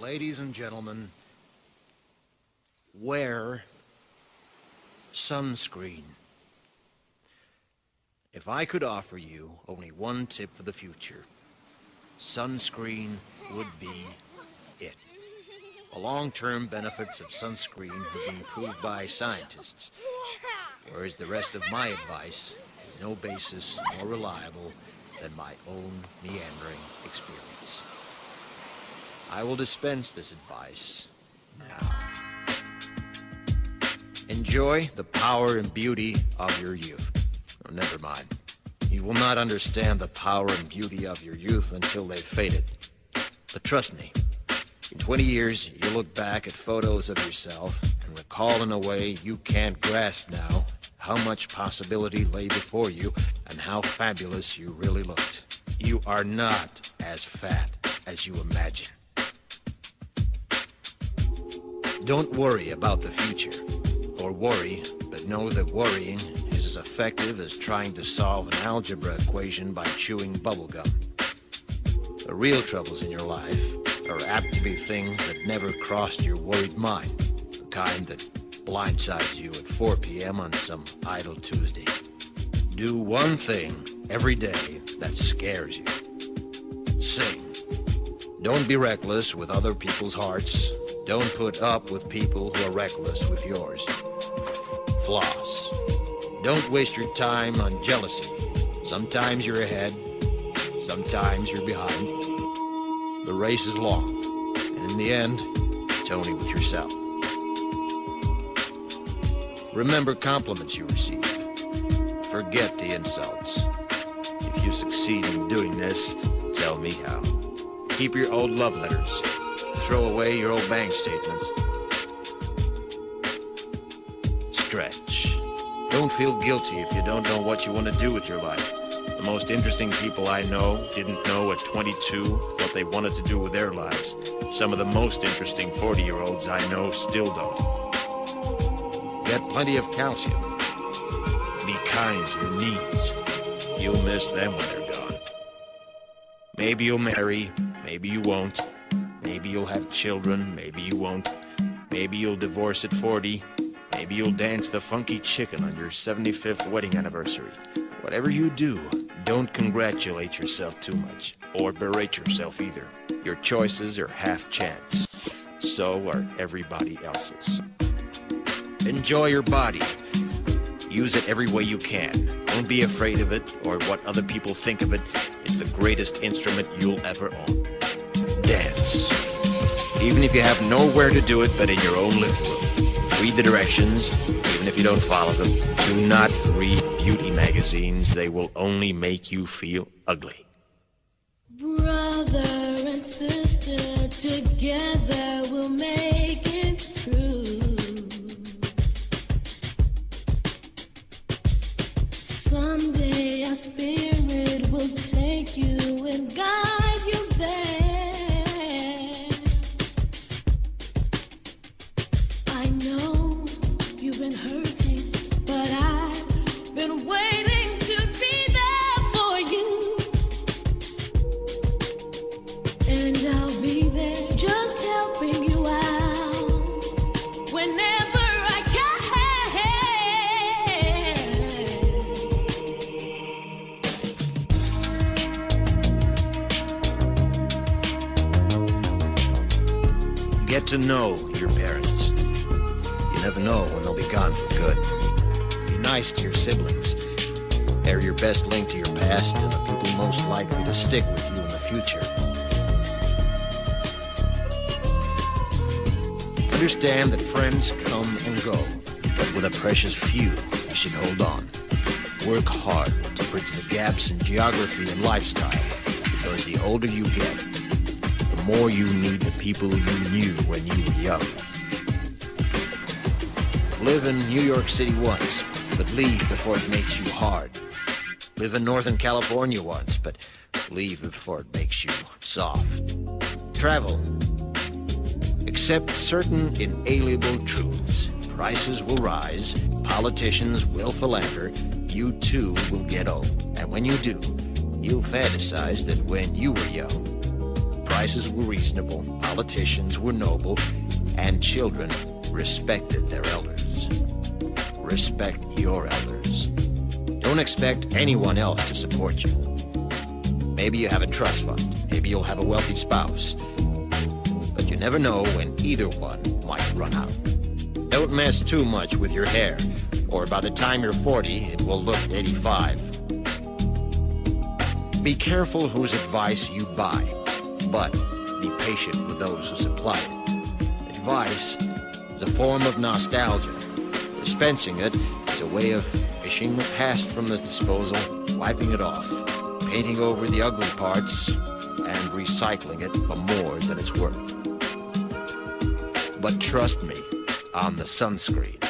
Ladies and gentlemen, wear sunscreen. If I could offer you only one tip for the future, sunscreen would be it. The long-term benefits of sunscreen have been proved by scientists, whereas the rest of my advice has no basis more reliable than my own meandering experience. I will dispense this advice now. Enjoy the power and beauty of your youth. Oh, never mind. You will not understand the power and beauty of your youth until they've faded. But trust me, in 20 years, you'll look back at photos of yourself and recall in a way you can't grasp now how much possibility lay before you and how fabulous you really looked. You are not as fat as you imagine. Don't worry about the future, or worry, but know that worrying is as effective as trying to solve an algebra equation by chewing bubblegum. The real troubles in your life are apt to be things that never crossed your worried mind, the kind that blindsides you at 4 p.m. on some idle Tuesday. Do one thing every day that scares you. Sing. Don't be reckless with other people's hearts. Don't put up with people who are reckless with yours. Floss. Don't waste your time on jealousy. Sometimes you're ahead, sometimes you're behind. The race is long, and in the end, it's only with yourself. Remember compliments you receive. Forget the insults. If you succeed in doing this, tell me how. Keep your old love letters. Throw away your old bank statements. Stretch. Don't feel guilty if you don't know what you want to do with your life. The most interesting people I know didn't know at 22 what they wanted to do with their lives. Some of the most interesting 40-year-olds I know still don't. Get plenty of calcium. Be kind to your knees. You'll miss them when they're gone. Maybe you'll marry, maybe you won't. Maybe you'll have children, maybe you won't. Maybe you'll divorce at 40. Maybe you'll dance the funky chicken on your 75th wedding anniversary. Whatever you do, don't congratulate yourself too much, or berate yourself either. Your choices are half chance. So are everybody else's. Enjoy your body. Use it every way you can. Don't be afraid of it or what other people think of it. It's the greatest instrument you'll ever own. Dance. Even if you have nowhere to do it but in your own living room. Read the directions, even if you don't follow them. Do not read beauty magazines. They will only make you feel ugly. Brother and sister, together we'll make it through. Someday our spirit will take you and guide you there. I know you've been hurting, but I've been waiting to be there for you. And I'll be there just helping you out whenever I can. Get to know your parents. You never know when they'll be gone for good. Be nice to your siblings. They're your best link to your past and the people most likely to stick with you in the future. Understand that friends come and go, but with a precious few, you should hold on. Work hard to bridge the gaps in geography and lifestyle, because the older you get, the more you need the people you knew when you were young. Live in New York City once, but leave before it makes you hard. Live in Northern California once, but leave before it makes you soft. Travel. Accept certain inalienable truths. Prices will rise, politicians will philander, you too will get old. And when you do, you'll fantasize that when you were young, prices were reasonable, politicians were noble, and children respected their elders. Respect your elders. Don't expect anyone else to support you. Maybe you have a trust fund. Maybe you'll have a wealthy spouse. But you never know when either one might run out. Don't mess too much with your hair, or by the time you're 40, it will look 85. Be careful whose advice you buy, but be patient with those who supply it. Advice is a form of nostalgia. Dispensing it is a way of fishing the past from the disposal, wiping it off, painting over the ugly parts, and recycling it for more than it's worth. But trust me on the sunscreen.